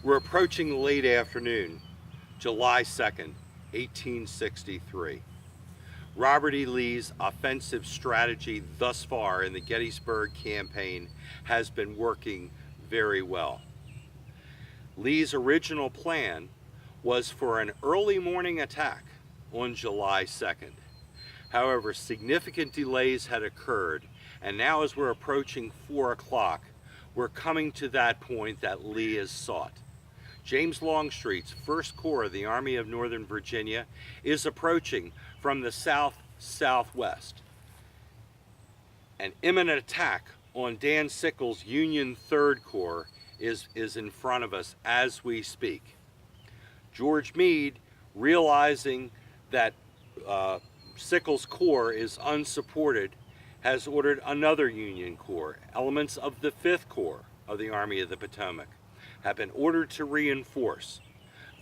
We're approaching the late afternoon, July 2nd, 1863. Robert E. Lee's offensive strategy thus far in the Gettysburg campaign has been working very well. Lee's original plan was for an early morning attack on July 2nd. However, significant delays had occurred, and now as we're approaching 4 o'clock, we're coming to that point that Lee has sought. James Longstreet's 1st Corps of the Army of Northern Virginia is approaching from the south-southwest. An imminent attack on Dan Sickles' Union 3rd Corps is in front of us as we speak. George Meade, realizing that Sickles' Corps is unsupported, has ordered another Union Corps. Elements of the 5th Corps of the Army of the Potomac have been ordered to reinforce.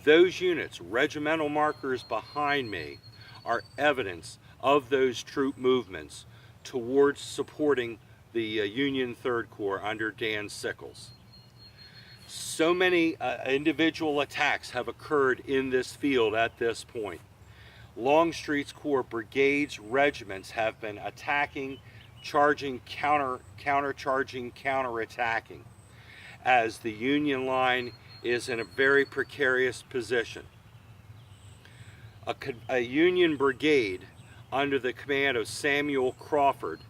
Those units, regimental markers behind me, are evidence of those troop movements towards supporting the Union 3rd Corps under Dan Sickles. So many individual attacks have occurred in this field at this point. Longstreet's Corps brigades, regiments have been attacking, charging, counter-charging, counter-attacking, as the Union line is in a very precarious position. A Union brigade under the command of Samuel Crawford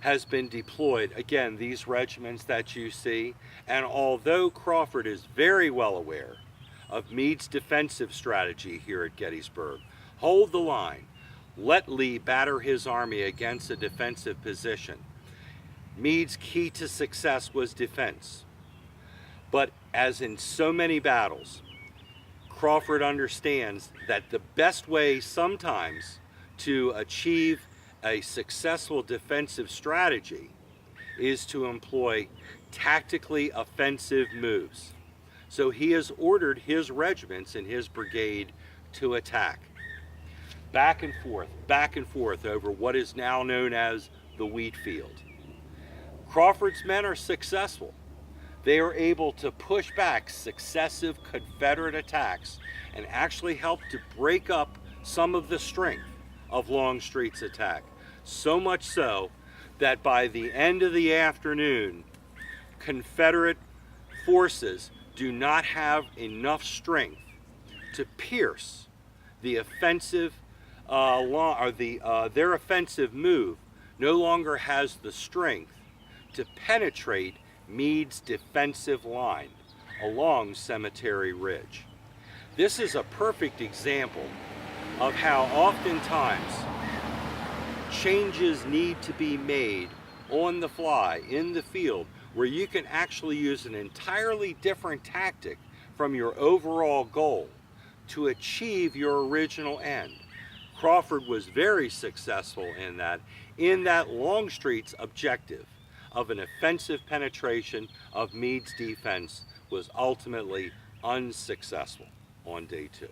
has been deployed. Again, these regiments that you see, and although Crawford is very well aware of Meade's defensive strategy here at Gettysburg, hold the line, let Lee batter his army against a defensive position. Meade's key to success was defense. But as in so many battles, Crawford understands that the best way sometimes to achieve a successful defensive strategy is to employ tactically offensive moves. So he has ordered his regiments and his brigade to attack. Back and forth over what is now known as the wheat field. Crawford's men are successful. They are able to push back successive Confederate attacks and actually help to break up some of the strength of Longstreet's attack. So much so that by the end of the afternoon, Confederate forces do not have enough strength to pierce the offensive their offensive move no longer has the strength to penetrate Meade's defensive line along Cemetery Ridge. This is a perfect example of how oftentimes changes need to be made on the fly in the field, where you can actually use an entirely different tactic from your overall goal to achieve your original end. Crawford was very successful in that Longstreet's objective of an offensive penetration of Meade's defense was ultimately unsuccessful on day 2.